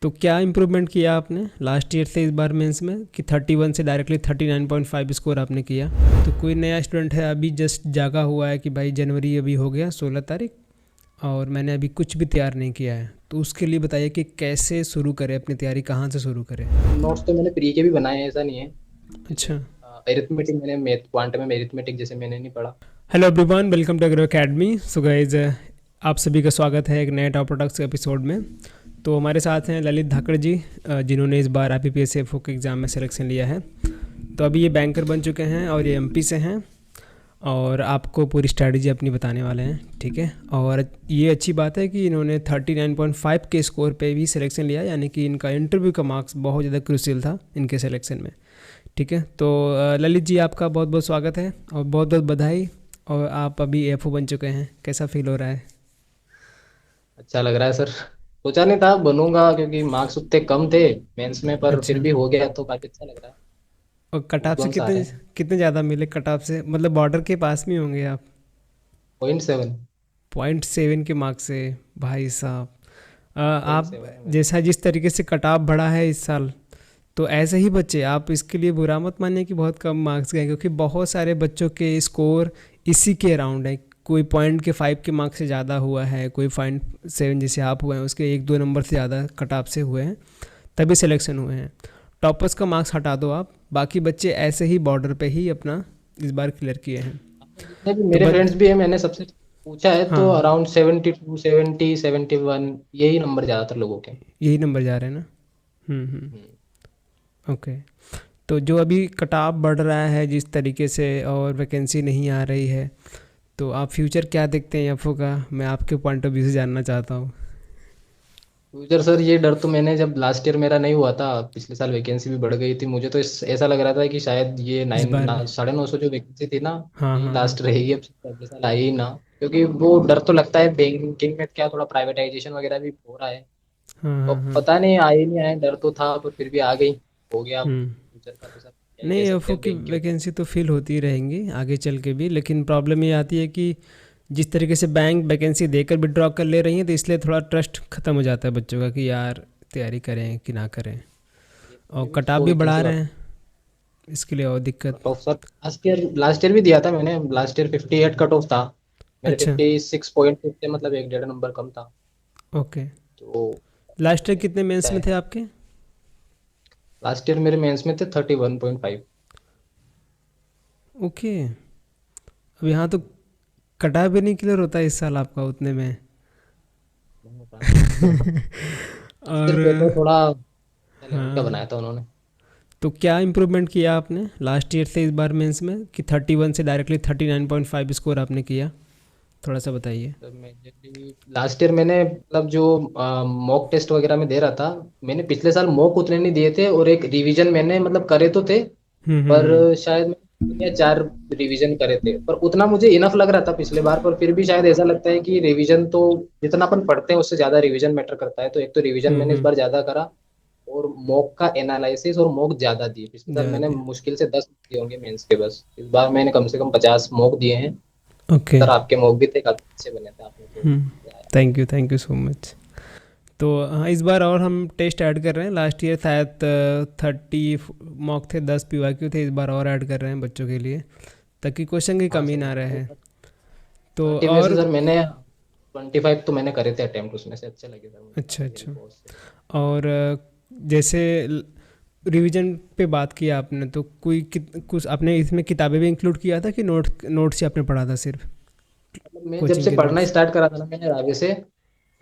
तो क्या इम्प्रूवमेंट किया आपने लास्ट ईयर से इस बार मेंस में कि 31 से डायरेक्टली 39.5 स्कोर आपने किया? तो कोई नया स्टूडेंट है अभी जस्ट जागा हुआ है कि भाई जनवरी अभी हो गया 16 तारीख और मैंने अभी कुछ भी तैयार नहीं किया है, तो उसके लिए बताइए कि कैसे शुरू करें अपनी तैयारी, कहाँ से शुरू करें? नोट्स तो मैंने प्री के भी बनाए हैं, ऐसा नहीं है। जैसे अच्छा। एरिथमेटिक मैंने मैथ क्वांटम में एरिथमेटिक जैसे मैंने नहीं पढ़ा। Hello everyone, welcome to Agro Academy. So guys, आप सभी का स्वागत है एक नए टॉप प्रोडक्ट्स एपिसोड में। तो हमारे साथ हैं ललित धाकड़ जी, जिन्होंने इस बार IPPS एफओ के एग्ज़ाम में सिलेक्शन लिया है। तो अभी ये बैंकर बन चुके हैं और ये MP से हैं और आपको पूरी स्ट्रैटेजी अपनी बताने वाले हैं, ठीक है। और ये अच्छी बात है कि इन्होंने 39.5 के स्कोर पे भी सिलेक्शन लिया, यानी कि इनका इंटरव्यू का मार्क्स बहुत ज़्यादा क्रूशियल था इनके सिलेक्शन में, ठीक है। तो ललित जी, आपका बहुत बहुत स्वागत है और बहुत बहुत बधाई। और आप अभी एफओ बन चुके हैं, कैसा फील हो रहा है? अच्छा लग रहा है सर। सोचा नहीं था बनूंगा क्योंकि मार्क्स उतने कम थे मेंस में, पर फिर अच्छा। भी हो गया तो काफी अच्छा लग रहा है। और कट ऑफ से गूज़बम्स आ कितने रहे हैं। कितने ज़्यादा मिले? कट ऑफ से मतलब बॉर्डर के पास में होंगे आप। 0.7। 0.7 के मार्क्स से? भाई साहब, पॉइंट आप सेवन है मेरा। जैसा जिस तरीके से कट ऑफ बढ़ा है इस साल, तो ऐसे ही बच्चे, आप इसके लिए बुरा मत मानिए कि बहुत कम मार्क्स गए, क्योंकि बहुत सारे बच्चों के स्कोर इसी के अराउंड है। कोई 0.5 के मार्क्स से ज़्यादा हुआ है, कोई 0.7 जैसे आप हुए हैं उसके 1-2 नंबर से ज़्यादा कट ऑफ से हुए हैं, तभी सिलेक्शन हुए हैं। टॉपर्स का मार्क्स हटा दो आप, बाकी बच्चे ऐसे ही बॉर्डर पे ही अपना इस बार क्लियर किए हैं। जितने भी तो मेरे फ्रेंड्स भी हैं, मैंने सबसे पूछा है तो हाँ, अराउंड 72, 70, 71 यही नंबर ज्यादातर लोगों के। यही नंबर जा रहे हैं ना। हम्म। ओके। तो जो अभी कटाव बढ़ रहा है जिस तरीके से और वैकेंसी नहीं आ रही है, तो आप फ्यूचर क्या देखते हैं एफओ का? मैं आपके पॉइंट ऑफ व्यू से जानना चाहता हूँ। फ्यूचर सर, ये डर तो मैंने जब लास्ट ईयर मेरा नहीं हुआ था, पिछले साल वैकेंसी भी बढ़ गई थी, मुझे तो ऐसा लग रहा था कि शायद ये इस नाइन बार ना 950 जो वैकेंसी थी ना, हाँ यही हाँ हाँ। लास्ट रहेगी। अब अगले साल आई ही ना, क्योंकि वो डर तो लगता है बैंकिंग में क्या थोड़ा प्राइवेटाइजेशन वगैरह भी हो रहा है। हाँ तो हाँ हाँ। पता नहीं आए नहीं आए, डर तो था पर फिर भी आ गई। हो गया। हम्म। फ्यूचर का तो सर क्या ही नहीं, कह सकते एफओ हैं की बैंक के ऊपर। वैकेंसी तो फिल होती रहेंगी आगे चल के भी, लेकिन प्रॉब्लम ये आती है कि जिस तरीके से बैंक वैकेंसी देकर विड्रॉ कर ले रही हैं, तो इसलिए थोड़ा ट्रस्ट ख़त्म हो जाता है बच्चों का कि यार तैयारी करें कि ना करें। ये और भी कटाव वो भी बढ़ा वैकेंसी रहे वाला हैं, इसके लिए और दिक्कत। Cut off sir. Last year भी दिया था मैंने। लास्ट ईयर 58 कट ऑफ था। मेरे अच्छा। 56 पॉइंट थे, मतलब 1-1.5 नंबर कम था। ओके। तो लास्ट ईयर कितने अच्छा मेंस में है। थे आपके? लास्ट ईयर मेरे मेंस में थे 31.5। ओके। अब यहाँ तो कटाव भी नहीं क्लियर होता इस साल आपका उतने में। लास्ट ईयर और पेपर थोड़ा लेवल का हाँ, बनाया था उन्होंने। तो क्या इम्प्रूवमेंट किया आपने लास्ट ईयर से इस बार मेंस में कि 31 से डायरेक्टली 39.5 स्कोर आपने किया? थोड़ा सा बताइए। तो मेजरली लास्ट ईयर मैंने मतलब जो मॉक टेस्ट वगैरह में दे रहा था, मैंने पिछले साल मॉक उतने नहीं दिए थे, और एक रिवीजन मैंने मतलब करे तो थे, पर शायद मैंने 3 या 4 रिवीजन करे थे, पर उतना मुझे इनफ लग रहा था पिछले बार। पर फिर भी शायद ऐसा लगता है कि रिवीजन तो जितना अपन पढ़ते हैं उससे ज्यादा रिवीजन मैटर करता है, तो एक तो रिवीजन मैंने इस बार ज्यादा करा, और मॉक का एनालिसिस और मॉक ज्यादा दिए। पिछले साल ज़्यादा मैंने दिया। मुश्किल से 10 दिए होंगे मेंस के, बस इस बार मैंने कम से कम 50 मॉक दिए हैं। ओके। सर आपके मॉक भी थे, काफी अच्छे बने थे, आपने तो थैंक यू सो मच। तो हाँ, इस बार और हम टेस्ट ऐड कर रहे हैं। लास्ट ईयर शायद 30 मॉक थे, 10 PYQ थे, इस बार और ऐड कर रहे हैं बच्चों के लिए, ताकि क्वेश्चन की हाँ कमी सर। ना रहे। तो 30 में से और सर मैंने 25 तो मैंने करे थे अटेम्प्ट, उसमें से अच्छे लगे सर मुझे, अच्छा 30 मेरे अच्छा। बहुत से। और जैसे रिवीजन पे बात किया आपने, तो कोई कुछ आपने इसमें किताबें भी इंक्लूड किया था कि नोट्स ही आपने पढ़ा था सिर्फ, मतलब मैं जब कोचिंग से के पढ़ना नोट्स? स्टार्ट करा था ना मैंने रावे से,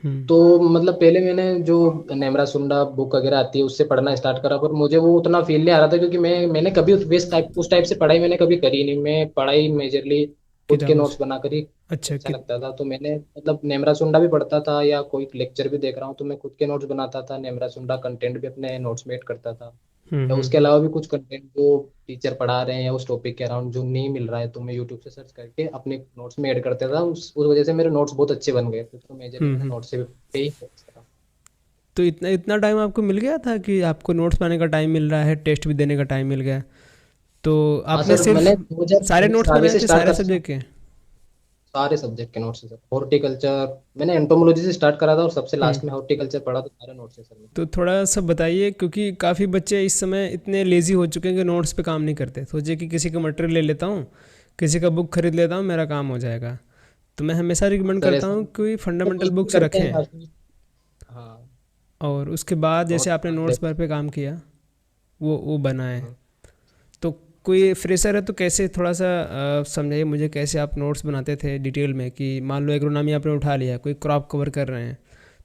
हम्म। तो मतलब पहले मैंने जो नेमरा सुंडा बुक वगैरह आती है उससे पढ़ना स्टार्ट करा, पर मुझे वो उतना फील नहीं आ रहा था, क्योंकि मैंने कभी उस टाइप से पढ़ाई मैंने कभी करी नहीं। मैं पढ़ाई मेजरली खुद के किताबों से? नोट्स बना कर ही अच्छा अच्छा लगता था। तो मैंने मतलब नेमरा सुंडा भी पढ़ता था, या कोई लेक्चर भी देख रहा हूँ तो मैं खुद के नोट्स बनाता था। नेमरा सुंडा कंटेंट भी अपने नोट्स में ऐड करता था, या उसके हम्म। अलावा भी कुछ कंटेंट जो टीचर पढ़ा रहे हैं या उस टॉपिक के अराउंड जो नहीं मिल रहा है, तो मैं यूट्यूब से सर्च करके अपने नोट्स में ऐड करता था। उस वजह से मेरे नोट्स बहुत अच्छे बन गए थे, तो मेजरली मैंने हम्म। नोट्स से पे ही focus करा। तो इतना इतना टाइम आपको मिल गया था कि आपको नोट्स बनाने का टाइम मिल रहा है, टेस्ट भी देने का टाइम मिल गया? तो हाँ आपने सर, सिर्फ मैंने सारे 2019 नोट्स रावे बनाए से थे स्टार्ट सारे करा था। सब्जेक्ट के? सारे सब्जेक्ट के नोट्स है सर। हॉर्टिकल्चर मैंने एंटोमोलॉजी से स्टार्ट करा था और सबसे हम्म। लास्ट में हॉर्टिकल्चर पढ़ा, तो सारे नोट्स है सर मेरे। तो थोड़ा सा बताइए, क्योंकि काफ़ी बच्चे इस समय इतने लेज़ी हो चुके हैं कि नोट्स पे काम नहीं करते, सोचे कि किसी का मटेरियल ले लेता हूँ, किसी का बुक खरीद लेता हूँ, मेरा काम हो जाएगा। तो मैं हमेशा हाँ रिकमेंड सर, करता ऐसा हूँ कि फंडामेंटल कोशिश बुक्स करते हैं रखें, काफी। हाँ, और उसके बाद जैसे नोट्स आपने ध्यान नोट्स देते पर पे काम किया, वो बनाए। हैं। तो कोई फ्रेशर है तो कैसे, थोड़ा सा समझाइए मुझे, कैसे आप नोट्स बनाते थे डिटेल में, कि मान लो एग्रोनॉमी आपने उठा लिया, कोई क्रॉप कवर कर रहे हैं,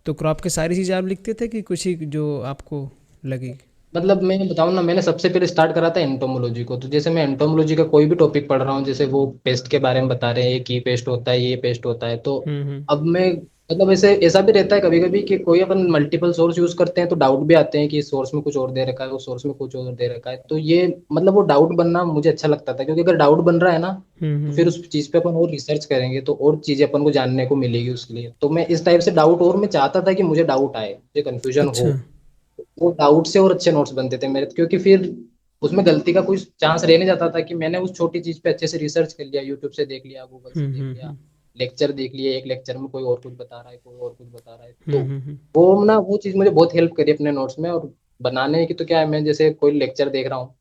तो क्रॉप की सारी चीज़ें आप लिखते थे कि कुछ ही जो आपको लगी? मतलब मैं बताऊं ना, मैंने सबसे पहले स्टार्ट करा था एंटोमोलॉजी को। तो जैसे मैं एंटोमोलॉजी का कोई भी टॉपिक पढ़ रहा हूँ, जैसे वो पेस्ट के बारे में बता रहे हैं, ये की पेस्ट होता है, ये पेस्ट होता है, तो हम्म। अब मैं मतलब ऐसे ऐसा भी रहता है कभी कभी कि कोई अपन मल्टीपल सोर्स यूज करते हैं तो डाउट भी आते हैं कि इस सोर्स में कुछ और दे रखा है, वो सोर्स में कुछ और दे रखा है। तो ये मतलब वो डाउट बनना मुझे अच्छा लगता था, क्योंकि अगर डाउट बन रहा है ना, तो फिर हम्म। उस चीज पे अपन और रिसर्च करेंगे तो और चीजें अपन को जानने को मिलेगी उसके लिए। तो मैं इस टाइप से डाउट, और मैं चाहता था कि मुझे डाउट आए, मुझे कंफ्यूजन अच्छा। हो। वो डाउट से और अच्छे नोट्स बनते थे मेरे, क्योंकि फिर उसमें गलती का कोई चांस रह नहीं जाता था कि मैंने उस छोटी चीज पे अच्छे से रिसर्च कर लिया, यूट्यूब से देख लिया, गूगल से देख लिया, हम्म। लेक्चर देख लिए, एक लेक्चर में कोई और कुछ बता रहा है, कोई और कुछ बता रहा है। तो हम्म। वो ना, वो चीज मुझे बहुत हेल्प करी अपने नोट्स में। और बनाने की तो क्या है, मैं जैसे कोई लेक्चर देख रहा हूँ,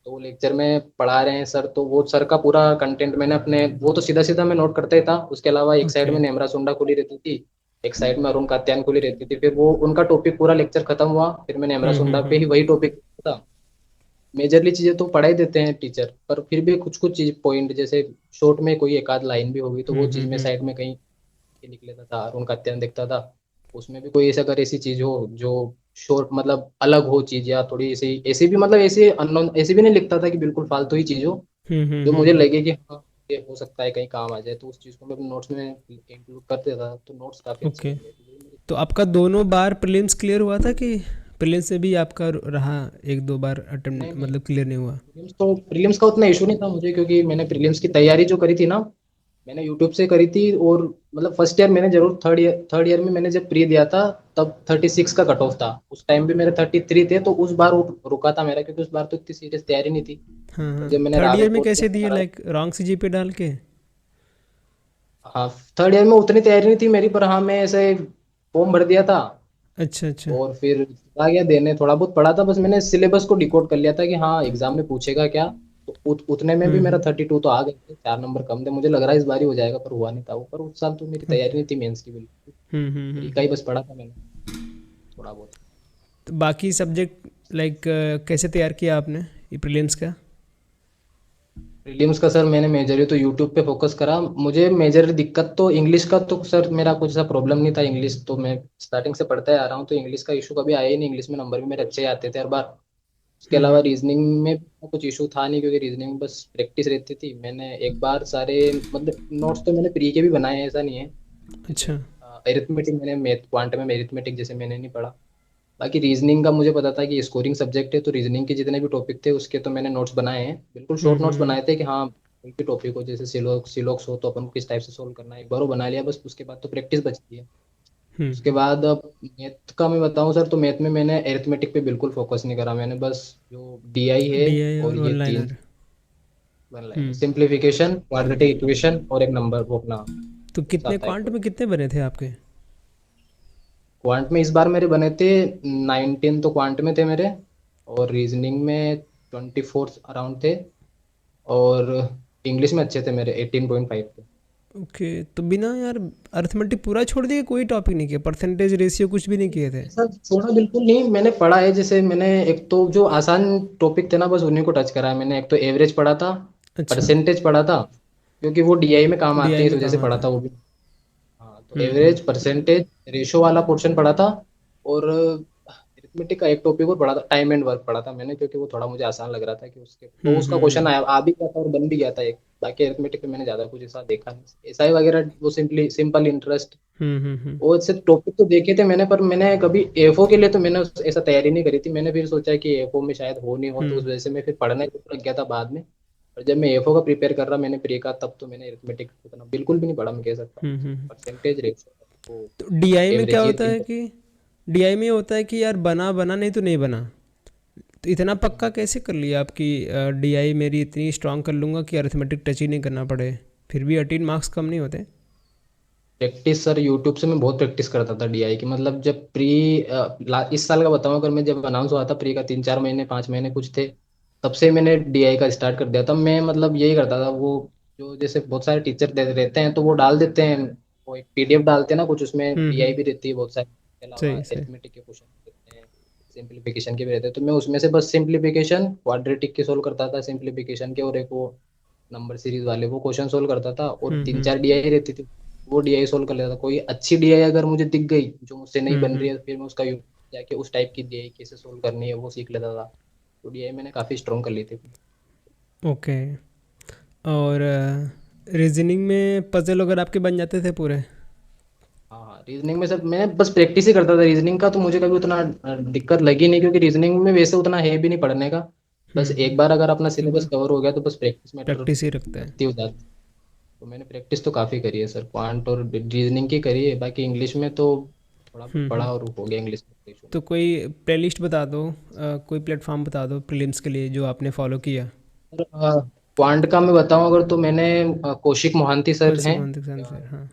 तो वो लेक्चर में पढ़ा रहे हैं सर, तो वो सर का पूरा कंटेंट मैंने अपने, वो तो सीधा सीधा मैं नोट करता ही था। उसके अलावा एक साइड ओके। में नेमरा सुंडा खुली रहती थी, एक साइड में अरुण कात्यायन खुली रहती थी। फिर वो उनका टॉपिक पूरा लेक्चर खत्म हुआ, फिर मैं नेमरा सुंडा पे ही वही टॉपिक था। मेजरली चीजें तो पढ़ा ही देते हैं टीचर, पर फिर भी कुछ कुछ चीज पॉइंट, जैसे शॉर्ट में कोई एक आध लाइन भी होगी, तो वो चीज मैं साइड में कहीं लिख लेता था, अरुण कात्यायन देखता था। उसमें भी कोई ऐसा, अगर ऐसी चीज हो जो शॉर्ट मतलब अलग हो चीज, या थोड़ी ऐसी ऐसी भी, मतलब ऐसे अननोन ऐसे भी नहीं लिखता था कि बिल्कुल फालतू ही चीज हो, जो मुझे हम्म। लगे कि हाँ ये हो सकता है कहीं काम आ जाए, तो उस चीज को मैं अपने नोट्स में इंक्लूड कर देता था। तो नोट्स काफी अच्छे ओके। बन गए थे, यही मेरी तो आपका दोनों बार प्रीलिम्स क्लियर हुआ था, कि प्रीलिम्स से भी आपका रहा, एक दो बार नहीं अटेम्प्ट नहीं, मतलब क्लियर नहीं हुआ? प्रीलिम्स का उतना इशू नहीं था मुझे, क्योंकि मैंने प्रीलिम्स की तैयारी जो करी थी ना, मैंने यूट्यूब से करी थी। और मतलब फर्स्ट ईयर मैंने जरूर, थर्ड ईयर में मैंने जब प्री दिया था, तब 36 का कट ऑफ था। उस टाइम भी मेरे 33 थे, तो उस बार वो रुका था मेरा, क्योंकि उस बार तो इतनी सीरियस तैयारी नहीं थी। हाँ पर हाँ। जब मैंने थर्ड ईयर रावेत में बोर्ड कैसे दिए, का, लाइक रॉन्ग सी जीपे डाल के? हाँ, थर्ड ईयर में उतनी तैयारी नहीं थी मेरी, पर हाँ मैं ऐसे फॉर्म भर दिया था, अच्छा अच्छा। और फिर आ गया देने। थोड़ा बहुत पढ़ा था, बस मैंने सिलेबस को डिकोड कर लिया था कि हाँ एग्जाम में पूछेगा क्या। तो उतने में भी मेरा हम्म। 32 तो आ गए थे, 4 नंबर कम थे। मुझे लग रहा है इस बार ही हो जाएगा, पर हुआ नहीं था वो। पर उस साल तो मेरी तैयारी ओके। नहीं थी मेंस की बिल्कुल, प्री का ही हम्म। बस पढ़ा था मैंने थोड़ा बहुत। तो बाकी सब्जेक्ट लाइक कैसे तैयार किया आपने ये प्रीलिम्स का? प्रीलिम्स का सर मैंने मेजरली तो यूट्यूब पे फोकस करा। मुझे मेजर दिक्कत तो इंग्लिश का, तो सर मेरा कुछ ऐसा प्रॉब्लम नहीं था। इंग्लिश तो मैं स्टार्टिंग से पढ़ता ही आ रहा हूँ, तो इंग्लिश का इशू कभी आया ही नहीं। इंग्लिश में नंबर भी मेरे अच्छे आते थे हर बार। उसके अलावा हम्म। रीजनिंग में कुछ इशू था नहीं, क्योंकि रीजनिंग में बस प्रैक्टिस रहती थी। मैंने एक बार सारे मतलब नोट्स तो मैंने प्री के भी बनाए हैं, ऐसा नहीं है। जैसे अच्छा। अरिथमेटिक मैंने, मैथ क्वांट में अरिथमेटिक जैसे मैंने नहीं पढ़ा। बाकी रीजनिंग का मुझे पता था कि स्कोरिंग सब्जेक्ट है, तो रीजनिंग के जितने भी टॉपिक थे उसके तो मैंने नोट्स बनाए हैं। बिल्कुल शॉर्ट नोट्स हम्म। बनाए थे कि हाँ कोई भी टॉपिक हो, जैसे सिलोक्स हो तो अपन को किस टाइप से सोल्व करना है, एक बार वो बना लिया बस। उसके बाद तो प्रैक्टिस बचती है। हम्म। उसके बाद अब मैथ का मैं बताऊं सर, तो मैथ में मैंने एरिथमेटिक पे बिल्कुल फोकस नहीं करा। मैंने बस जो डीआई है डीआई और और ये तीन ऑनलाइनर। वन लाइन, हम्म। सिंप्लीफिकेशन, क्वाड्रेटिक इक्वेशन, और एक नंबर वो अपना तो बस कितने आता है क्वांट कोई। में कितने बने थे आपके? क्वांट में इस बार मेरे बने थे 19, तो क्वांट में थे मेरे। और रीजनिंग में 24 अराउंड थे। और इंग्लिश में अच्छे थे मेरे, 18.5 थे। ओके। तो बिना यार अर्थमेटिक पूरा छोड़ दिया, कोई टॉपिक नहीं किया, परसेंटेज रेशियो कुछ भी नहीं किए थे? ऐसा छोड़ा बिल्कुल नहीं, मैंने पढ़ा है। जैसे मैंने एक तो जो आसान टॉपिक थे ना, बस उन्हीं को टच करा है मैंने। एक तो एवरेज पढ़ा था, अच्छा। परसेंटेज पढ़ा था, क्योंकि वो डीआई में काम आते डीआई हैं इस में वजह काम से पढ़ा आता था है। वो भी। हाँ, तो एवरेज, परसेंटेज, रेशो वाला पोर्शन पढ़ा था। और अरिथमेटिक का एक टॉपिक और पढ़ा था, टाइम एंड वर्क पढ़ा था मैंने, क्योंकि वो थोड़ा मुझे आसान लग रहा था कि उसके तो उसका क्वेश्चन हम्म। आया आ भी गया था और बन भी गया था एक। बाकी अरिथमेटिक में मैंने ज्यादा कुछ ऐसा देखा नहीं, एसआई वगैरह वो सिंपली सिंपल इंटरेस्ट। हम्म। वो ऐसे टॉपिक तो देखे थे मैंने, पर मैंने कभी एफओ के लिए तो मैंने ऐसा तैयारी नहीं करी थी। मैंने फिर सोचा कि एफओ में शायद हो नहीं हो, तो उस हम्म। वजह से मैं फिर पढ़ने लग गया था बाद में। और जब मैं एफओ का प्रिपेयर कर रहा मैंने प्री का, तब तो मैंने अरिथमेटिक उतना बिल्कुल भी नहीं पढ़ा, मैं कह सकता हूँ। हम्म। परसेंटेज, रेशो, वो तो डीआई में क्या एवरेज, ये होता तीन। है कि डीआई में ये होता है कि यार बना बना, नहीं तो नहीं बना। तो इतना पक्का कैसे कर लिया आपकी डीआई मेरी इतनी स्ट्रांग कर लूँगा कि अरिथमेटिक टच ही नहीं करना पड़े फिर भी 18 मार्क्स कम नहीं होते? प्रैक्टिस सर यूट्यूब से मैं बहुत प्रैक्टिस करता था डीआई की। मतलब जब प्री इस साल का बताऊं, अगर मैं जब अनाउंस हुआ था प्री का, 3-4 महीने 5 महीने कुछ थे, तब से मैंने डीआई का स्टार्ट कर दिया था। मैं मतलब यही करता था, वो जो जैसे बहुत सारे टीचर रहते हैं तो वो डाल देते हैं, वो एक पीडीएफ डालते हैं ना कुछ, उसमें डीआई हम्म। भी रहती है बहुत सारी, इसके अलावा सही सही। अरिथमेटिक के क्वेश्चन रहते हैं, सिंप्लीफिकेशन के भी रहते हैं। तो मैं उसमें से बस सिंप्लीफिकेशन क्वाड्रेटिक के सोल्व करता था, सिंप्लीफिकेशन के, और एक वो नंबर सीरीज वाले वो क्वेश्चन सोल्व करता था, और तीन हम्म। चार डीआई रहती थी, वो डीआई सोल्व कर लेता था। कोई अच्छी डीआई अगर मुझे दिख गई जो मुझसे नहीं बन रही हम्म। है, फिर मैं उसका जाके उस टाइप की डीआई कैसे सोल्व करनी है वो सीख लेता था। तो डीआई मैंने काफ़ी स्ट्रॉन्ग कर ली थी। ओके। और रीजनिंग में पजल वगैरह आपके बन जाते थे पूरे? हाँ हाँ, रीजनिंग में सब मैं बस प्रैक्टिस ही करता था। रीजनिंग का तो मुझे कभी उतना दिक्कत लगी नहीं, क्योंकि रीजनिंग में वैसे उतना है भी नहीं पढ़ने का। बस एक बार अगर अपना सिलेबस क्योंकि कवर हो गया तो बस प्रैक्टिस मैटर प्रैक्टिस ही रखता है। करती हो जाती। तो मैंने प्रैक्टिस तो काफ़ी करी है सर, क्वांट और रीजनिंग की करी है। बाकी इंग्लिश में तो थोड़ा बहुत पढ़ा और हो गया इंग्लिश में issue तो नहीं। कोई प्लेलिस्ट बता दो, कोई प्लेटफॉर्म बता दो प्रीलिम्स के लिए जो आपने फॉलो किया। सर क्वांट का मैं बताऊं अगर, तो मैंने कौशिक मोहांती सर कौशिक हैं, मोहंती सर, हाँ।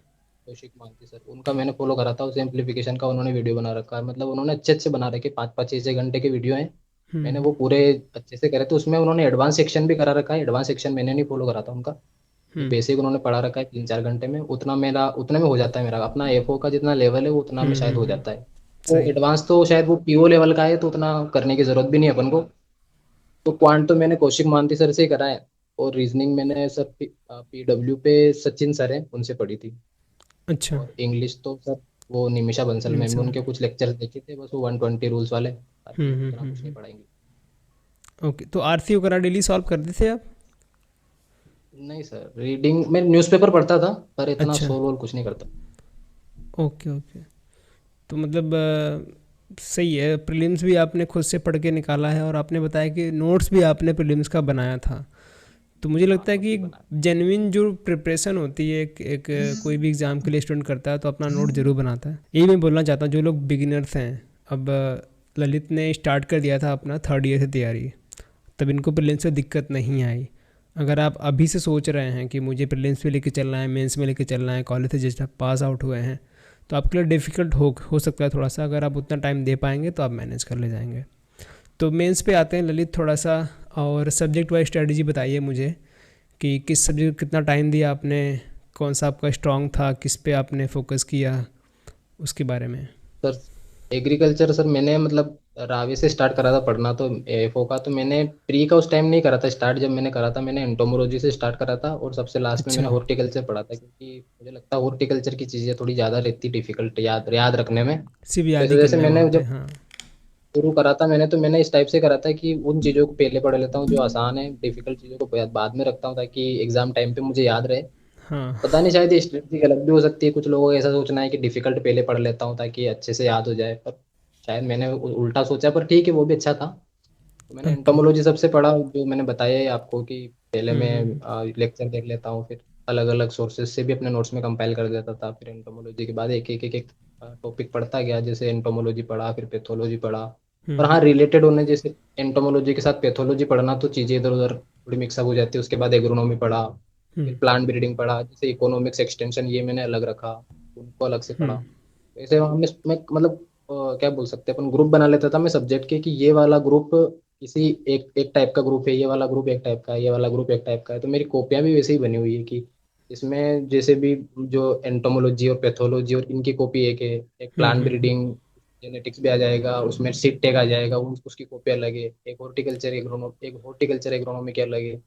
कौशिक मोहांती सर, उनका मैंने फॉलो करा था। उस सिंप्लीफिकेशन का उन्होंने वीडियो बना रखा है, मतलब उन्होंने अच्छे अच्छे बना रखे, 5-5 6-6 घंटे के वीडियो हैं। मैंने वो पूरे अच्छे से करे, तो उसमें उन्होंने एडवांस सेक्शन भी करा रखा है। एडवांस सेक्शन मैंने नहीं फॉलो करा था उनका, जो बेसिक उन्होंने पढ़ा रखा है 3-4 घंटे में, उतना मेरा, उतने में हो जाता है मेरा। अपना एफओ का जितना लेवल है वो उतना में शायद हो जाता है। वो सही। एडवांस तो शायद वो पीओ लेवल का है, तो उतना करने की जरूरत भी नहीं है अपन को। तो क्वांट तो मैंने कौशिक मोहांती सर से ही करा है, और रीजनिंग मैंने सर पीडब्ल्यू पे सचिन सर है उनसे पढ़ी थी। अच्छा। और इंग्लिश तो सर वो निमिषा बंसल मैम, निम्स। उनके कुछ लेक्चर देखे थे बस, वो 120 रूल्स वाले, बाकी उतना कुछ नहीं पढ़ा इंग्लिश। ओके, तो आरसी वगैरह डेली सॉल्व करते थे आप? नहीं सर, रीडिंग मैं न्यूज़पेपर पढ़ता था, पर इतना अच्छा। सोल वोल कुछ नहीं करता। Okay okay. तो मतलब सही है, प्रीलिम्स भी आपने खुद से पढ़ के निकाला है, और आपने बताया कि नोट्स भी आपने प्रीलिम्स का बनाया था। तो मुझे हाँ लगता है नोट्स कि भी बना। जेन्युइन जो प्रिपरेशन होती है, एक कोई भी एग्ज़ाम के लिए स्टूडेंट करता है तो अपना नोट ज़रूर बनाता है। यही मैं बोलना चाहता हूँ जो लोग बिगिनर्स हैं। अब ललित ने स्टार्ट कर दिया था अपना थर्ड ईयर से तैयारी, तब इनको प्रीलिम्स में दिक्कत नहीं आई। अगर आप अभी से सोच रहे हैं कि मुझे प्रीलिम्स में लेके चलना है, मेंस में लेके चलना है, कॉलेज से जस्ट पास आउट हुए हैं, तो आपके लिए डिफ़िकल्ट हो सकता है थोड़ा सा। अगर आप उतना टाइम दे पाएंगे तो आप मैनेज कर ले जाएंगे। तो मेंस पे आते हैं ललित, थोड़ा सा और सब्जेक्ट वाइज स्ट्रेटजी बताइए मुझे कि किस सब्जेक्ट कितना टाइम दिया आपने, कौन सा आपका स्ट्रॉन्ग था, किस पे आपने फोकस किया, उसके बारे में। सर एग्रीकल्चर सर मैंने मतलब रावे से स्टार्ट करा था पढ़ना, तो एफओ का तो मैंने प्री का उस टाइम नहीं करा था स्टार्ट। जब मैंने करा था मैंने एंटोमोलॉजी से स्टार्ट करा था, और सबसे लास्ट में अच्छा। मैंने हॉर्टिकल्चर पढ़ा था, क्योंकि मुझे लगता है हॉर्टिकल्चर की चीज़ें थोड़ी ज़्यादा रहती डिफिकल्ट याद याद रखने में। सिर्फ याद जैसे ही जैसे करना है वहाँ मैंने पे, जब हाँ। शुरू करा था मैंने, तो मैंने इस टाइप से करा था कि उन चीज़ों को पहले पढ़ लेता हूँ जो आसान है, डिफिकल्ट चीज़ों को बाद में रखता हूँ, ताकि एग्जाम टाइम पे मुझे याद रहे। हाँ। पता नहीं, शायद ये स्ट्रेटजी अलग भी हो सकती है, कुछ लोगों का ऐसा सोचना है कि डिफिकल्ट पहले पढ़ लेता हूँ ताकि अच्छे से याद हो जाए, पर शायद मैंने उल्टा सोचा, पर ठीक है वो भी अच्छा था। तो मैंने ओके। एंटोमोलॉजी सबसे पढ़ा, जो मैंने बताया है आपको कि पहले मैं लेक्चर देख लेता हूँ, फिर अलग अलग सोर्सेज से भी अपने नोट्स में कंपाइल कर देता था। फिर एंटोमोलॉजी के बाद एक टॉपिक पढ़ता गया, जैसे एंटोमोलॉजी पढ़ा, फिर पैथोलॉजी पढ़ा। और हाँ, रिलेटेड होने, जैसे एंटोमोलॉजी के साथ पैथोलॉजी पढ़ना तो चीज़ें इधर उधर थोड़ी मिक्सअप हो जाती है। उसके बाद एग्रोनॉमी पढ़ा, फिर प्लांट ब्रीडिंग पढ़ा, जैसे इकोनॉमिक्स एक्सटेंशन ये मैंने अलग रखा, उनको अलग से पढ़ा। ऐसे मैं मतलब क्या बोल सकते हैं, अपन ग्रुप बना लेता था मैं सब्जेक्ट के, कि ये वाला ग्रुप किसी एक एक टाइप का ग्रुप है, ये वाला ग्रुप एक टाइप का है, ये वाला ग्रुप एक टाइप का है। तो मेरी कॉपियां भी वैसे ही बनी हुई है कि इसमें जैसे भी जो एंटोमोलॉजी और पैथोलॉजी और इनकी कॉपी एक है, एक प्लांट ब्रीडिंग जेनेटिक्स भी आ जाएगा, उसमें सीड टेक आ जाएगा, उसकी कॉपी अलग है, एक हॉर्टिकल्चर एग्रोनॉमी की अलग है,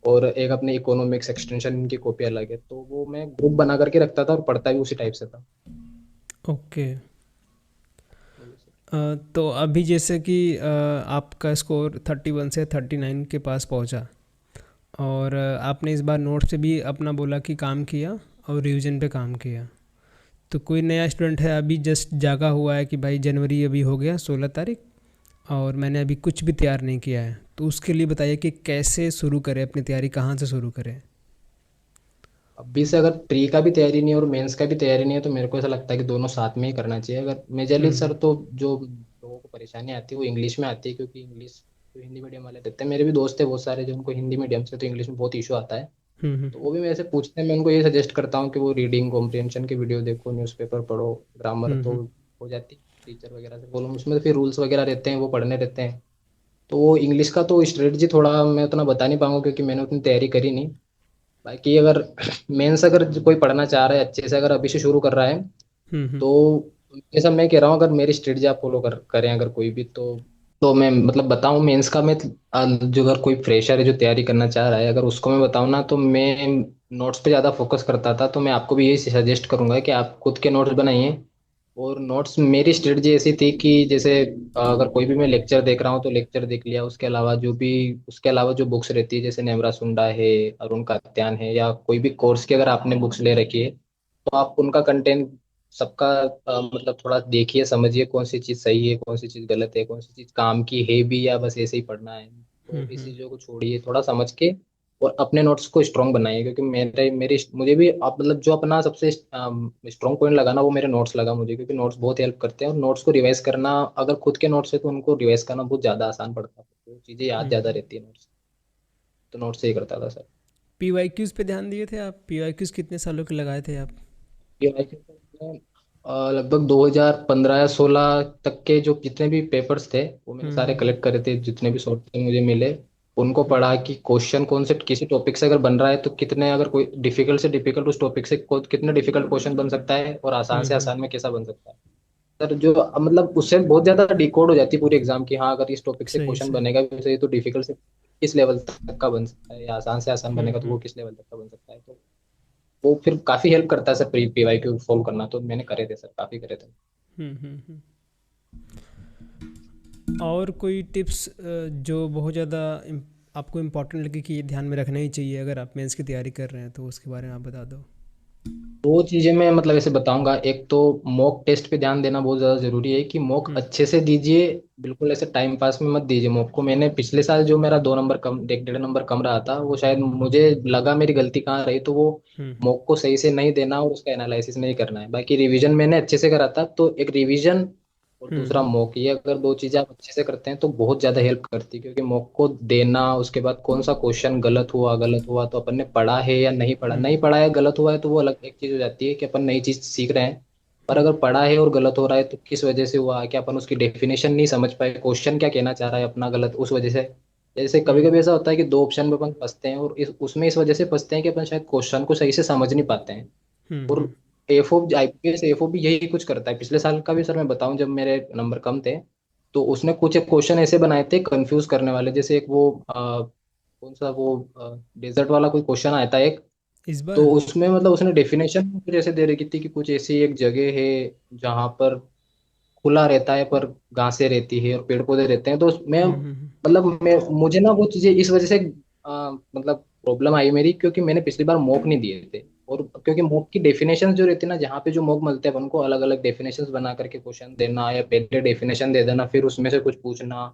और एक अपने इकोनॉमिक्स एक्सटेंशन इनकी कॉपी अलग है। तो वो मैं ग्रुप बना करके रखता था और पढ़ता भी उसी टाइप से था। ओके। तो अभी जैसे कि आपका स्कोर 31 से 39 के पास पहुंचा, और आपने इस बार नोट से भी अपना बोला कि काम किया और रिवीजन पे काम किया। तो कोई नया स्टूडेंट है अभी जस्ट जागा हुआ है कि भाई जनवरी अभी हो गया 16 तारीख, और मैंने अभी कुछ भी तैयार नहीं किया है, तो उसके लिए बताइए कि कैसे शुरू करें अपनी तैयारी, कहाँ से शुरू करें। अभी से अगर प्री का भी तैयारी नहीं है और मेंस का भी तैयारी नहीं है, तो मेरे को ऐसा लगता है कि दोनों साथ में ही करना चाहिए। अगर मेजरली सर, तो जो लोगों को परेशानी आती है वो इंग्लिश में आती है, क्योंकि इंग्लिश जो हिंदी मीडियम वाले देते हैं, मेरे भी दोस्त है बहुत सारे जो उनको हिंदी मीडियम से, तो इंग्लिश में बहुत इशू आता है। तो वो भी मेरे से पूछते हैं, मैं उनको ये सजेस्ट करता हूँ कि वो रीडिंग कॉम्प्रिहेंशन की वीडियो देखो, न्यूज़पेपर पढ़ो, ग्रामर तो हम्म। हो जाती है। टीचर वगैरह से बोलो, उसमें तो फिर रूल्स वगैरह रहते हैं वो पढ़ने रहते हैं। तो वो इंग्लिश का तो स्ट्रेटजी थोड़ा मैं उतना बता नहीं पाऊंगा क्योंकि मैंने उतनी तैयारी करी नहीं। बाकी अगर मेंस अगर कोई पढ़ना चाह रहा है अच्छे से, अगर अभी से शुरू कर रहा है, हम्म। तो जैसा मैं कह रहा हूँ, अगर मेरी स्ट्रेटजी आप फॉलो करें अगर कोई भी, तो मैं मतलब बताऊं मेंस का, मैं जो अगर कोई फ्रेशर है जो तैयारी करना चाह रहा है, अगर उसको मैं बताऊं ना, तो मैं नोट्स पे ज़्यादा फोकस करता था। तो मैं आपको भी यही सजेस्ट करूंगा कि आप खुद के नोट्स बनाइए। और नोट्स मेरी स्ट्रेटजी ऐसी थी कि जैसे अगर कोई भी मैं लेक्चर देख रहा हूँ तो लेक्चर देख लिया, उसके अलावा जो बुक्स रहती है जैसे नेमरा सुंडा है, अरुण कात्यायन है, या कोई भी कोर्स की अगर आपने बुक्स ले रखी है, तो आप उनका कंटेंट सबका मतलब थोड़ा देखिए, समझिए कौन सी चीज़ सही है, कौन सी चीज़ गलत है, कौन सी चीज़ काम की है भी या बस ऐसे ही पढ़ना है। तो इस हम्म। चीज़ों को छोड़िए थोड़ा समझ के, और अपने नोट्स को स्ट्रॉन्ग बनाइए। क्योंकि मेरे मेरी मुझे भी आप मतलब जो अपना सबसे स्ट्रॉन्ग पॉइंट लगा ना, वो मेरे नोट्स लगा मुझे, क्योंकि नोट्स बहुत हेल्प करते हैं। और नोट्स को रिवाइज करना, अगर खुद के नोट्स है तो उनको रिवाइज करना बहुत ज़्यादा आसान पड़ता है, तो चीज़ें याद ज़्यादा हम्म। रहती है नोट्स। तो नोट्स से ही करता था सर। पीवाईक्यूज़ पे ध्यान दिए थे आप? पीवाईक्यूज़ कितने सालों के लगाए थे आप? ये लगभग 2015 या 16 तक के जो जितने भी पेपर्स थे, वो मैंने सारे हम्म। कलेक्ट करे थे, जितने भी शॉर्ट में मुझे मिले। उनको पढ़ा हम्म। कि क्वेश्चन कौन से किसी टॉपिक से अगर बन रहा है तो कितने, अगर कोई डिफिकल्ट से डिफिकल्ट उस टॉपिक से कितने डिफिकल्ट क्वेश्चन बन सकता है, और आसान से हम्म। आसान में कैसा बन सकता है। सर जो मतलब उससे बहुत ज्यादा डिकोड हो जाती है पूरी एग्जाम की, हाँ अगर इस टॉपिक से सही क्वेश्चन सही। बनेगा तो ये तो डिफिकल्ट से किस लेवल तक का बन सकता है, या आसान से आसान बनेगा तो वो हम्म। किस लेवल तक का बन सकता है। तो वो फिर काफी हेल्प करता है sir, pre PY Q follow करना। तो मैंने करे थे सर, काफी करे थे। हम्म। और कोई टिप्स जो बहुत ज़्यादा आपको इम्पोर्टेंट लगे कि ये ध्यान में रखना ही चाहिए अगर आप मेंस की तैयारी कर रहे हैं, तो उसके बारे में आप बता दो। दो चीजें मैं मतलब ऐसे बताऊंगा। एक तो मॉक टेस्ट पे ध्यान देना बहुत ज्यादा जरूरी है, कि मॉक हम्म। अच्छे से दीजिए, बिल्कुल ऐसे टाइम पास में मत दीजिए मॉक को। मैंने पिछले साल जो मेरा 2 नंबर कम, 1.5 नंबर कम रहा था, वो शायद मुझे लगा मेरी गलती कहाँ रही, तो वो हम्म। मॉक को सही से नहीं देना और उसका एनालिसिस नहीं करना है। बाकी रिवीजन मैंने अच्छे से करा था, तो एक रिवीजन और दूसरा हम्म। मॉक, ये अगर दो चीजें आप अच्छे से करते हैं तो बहुत ज्यादा हेल्प करती है। क्योंकि मॉक को देना, उसके बाद कौन सा क्वेश्चन गलत हुआ तो अपन ने पढ़ा है या नहीं पढ़ा, नहीं हम्म। पढ़ा है गलत हुआ है तो वो अलग एक चीज हो जाती है कि अपन नई चीज सीख रहे हैं। पर हम्म। अगर पढ़ा है और गलत हो रहा है तो किस वजह से हुआ, कि अपन उसकी डेफिनेशन नहीं समझ पाए, क्वेश्चन क्या कहना चाह रहा है अपना गलत, उस वजह से। जैसे कभी हम्म। कभी ऐसा होता है कि दो ऑप्शन में अपन फंसते हैं, और उसमें इस वजह से फंसते हैं कि अपन शायद क्वेश्चन को सही से समझ नहीं पाते हैं। और हम्म। एफओ आईपीएस एफओ भी यही कुछ करता है। पिछले साल का भी सर मैं बताऊं, जब मेरे नंबर कम थे, तो उसने कुछ एक क्वेश्चन ऐसे बनाए थे कंफ्यूज करने वाले। जैसे एक वो कौन सा वो डेजर्ट वाला कोई क्वेश्चन आया था एक। इस तो बार। उसमें मतलब उसने डेफिनेशन कुछ ऐसे दे रखी थी कि कुछ ऐसी एक जगह है जहाँ पर खुला रहता है पर घासें रहती है और पेड़ पौधे रहते हैं। तो मैं हम्म। मतलब मैं मुझे ना वो चीजें इस वजह से मतलब प्रॉब्लम आई मेरी, क्योंकि मैंने पिछली बार मॉक नहीं दिए थे। और क्योंकि मॉक की डेफिनेशन जो रहती है ना, जहाँ पे जो मॉक मिलते हैं उनको अलग अलग डेफिनेशंस बना करके क्वेश्चन देना, या पहले डेफिनेशन दे देना फिर उसमें से कुछ पूछना,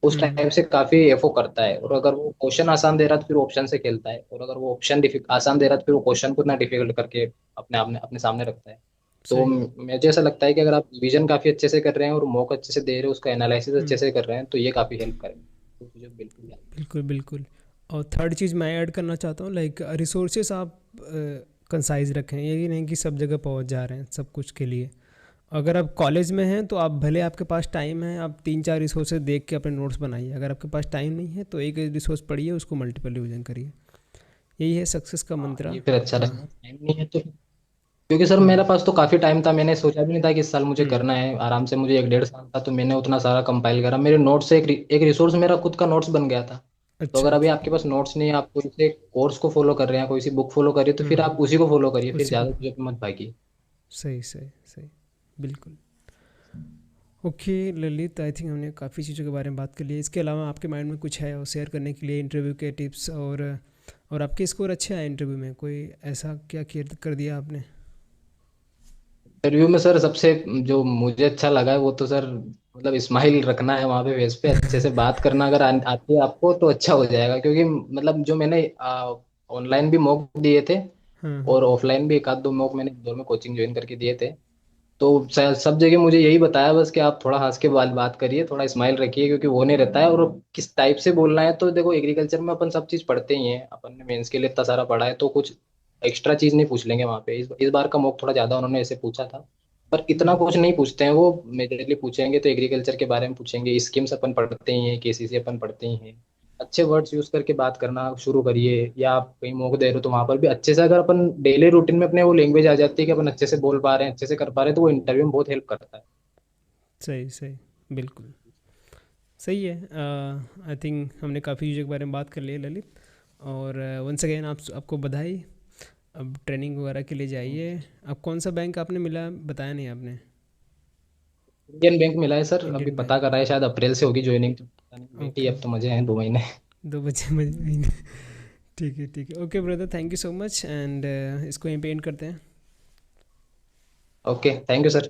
उस हम्म। टाइप से काफी एफो करता है। और अगर वो क्वेश्चन आसान दे रहा है तो फिर ऑप्शन से खेलता है, और अगर वो ऑप्शन आसान दे रहा है तो फिर वो क्वेश्चन को इतना डिफिकल्ट करके अपने सामने रखता है। तो सही। मुझे ऐसा लगता है कि अगर आप रिवीजन काफी अच्छे से कर रहे हैं और मॉक अच्छे से दे रहे हैं, उसका एनालिसिस अच्छे हम्म। से कर रहे हैं, तो ये काफी हेल्प करेगा। तो मुझे बिल्कुल याद है। बिल्कुल बिल्कुल। और थर्ड चीज़ मैं ऐड करना चाहता हूँ, लाइक रिसोर्सेस आप कंसाइज रखें, ये नहीं कि सब जगह पहुँच जा रहे हैं सब कुछ के लिए। अगर आप कॉलेज में हैं तो आप भले आपके पास टाइम है, आप तीन चार रिसोर्सेज देख के अपने नोट्स बनाइए। अगर आपके पास टाइम नहीं है तो एक रिसोर्स पढ़िए, उसको मल्टीपल रिवीजन करिए। यही है सक्सेस का हाँ मंत्र। ये फिर अच्छा हाँ। रहेगा, टाइम नहीं है तो। क्योंकि सर हाँ। मेरे पास तो काफी टाइम था, मैंने सोचा भी नहीं था कि इस साल मुझे हम्म। करना है। आराम से मुझे 1.5 साल था, तो मैंने उतना सारा कंपाइल करा। मेरे नोट्स से एक रिसोर्स मेरा खुद का नोट्स बन गया था। तो अच्छा अगर अभी अच्छा। आपके पास नोट्स नहीं है, आप कोई से कोर्स को फॉलो कर रहे हैं, कोई सी बुक फॉलो करिए, तो फिर आप उसी को फॉलो करिए, फिर उसी को। ज्यादा चीजों पे मत भागिए। सही सही सही। बिल्कुल। ओके ललित, आई थिंक हमने काफ़ी चीज़ों के बारे में बात कर ली है। इसके अलावा आपके माइंड में कुछ है और शेयर करने के लिए, इंटरव्यू के टिप्स? और आपके स्कोर अच्छे आए इंटरव्यू में, कोई ऐसा क्या कर दिया आपने? इंटरव्यू में सर सबसे जो मुझे अच्छा लगा है वो तो सर, मतलब स्माइल रखना है वहां पे फेस पे, अच्छे से बात करना अगर आती है आपको तो अच्छा हो जाएगा। क्योंकि मतलब जो मैंने ऑनलाइन भी मॉक दिए थे, हाँ हाँ। और ऑफलाइन भी एक आध दो मॉक मैंने इंदौर में कोचिंग ज्वाइन करके दिए थे। तो सब जगह मुझे यही बताया बस कि आप थोड़ा हंस के बात बात करिए, थोड़ा स्माइल रखिए, क्योंकि वो नहीं रहता है। और किस टाइप से बोलना है, तो देखो एग्रीकल्चर में अपन सब चीज़ पढ़ते ही हैं, अपन ने मेंस के लिए इतना सारा पढ़ा है, तो कुछ एक्स्ट्रा चीज़ नहीं पूछ लेंगे वहाँ पे। इस बार का मॉक थोड़ा ज़्यादा उन्होंने ऐसे पूछा था, पर इतना हम्म। कुछ नहीं पूछते हैं वो। मेजरली पूछेंगे तो एग्रीकल्चर के बारे में पूछेंगे, स्कीम्स अपन पढ़ते ही हैं, केसीसी अपन पढ़ते ही हैं। अच्छे वर्ड्स यूज करके बात करना शुरू करिए, या आप कहीं मौके दे रहे हो तो वहां पर भी अच्छे से, अगर अपन डेली रूटीन में अपने वो लैंग्वेज आ जाती है कि अपन अच्छे से बोल पा रहे हैं, अच्छे से कर पा रहे हैं, तो वो इंटरव्यू में बहुत हेल्प करता है। सही सही, बिल्कुल सही है। आई थिंक हमने काफ़ी चीज़ों के बारे में बात कर ली है ललित। और वंस अगेन आपको बधाई। अब ट्रेनिंग वगैरह के लिए जाइए। अब कौन सा बैंक आपने मिला, बताया नहीं आपने? इंडियन बैंक मिला है सर, अभी इंडियन पता बैंक। कर रहा है, शायद अप्रैल से होगी ज्वाइनिंग, तो पता नहीं, वेट ही ओके। अब तो मजे हैं 2 महीने। 2 बजे महीने। ठीक है ठीक है, okay brother, thank you so much. And इसको यहीं पे एंड करते हैं। Okay, thank you sir.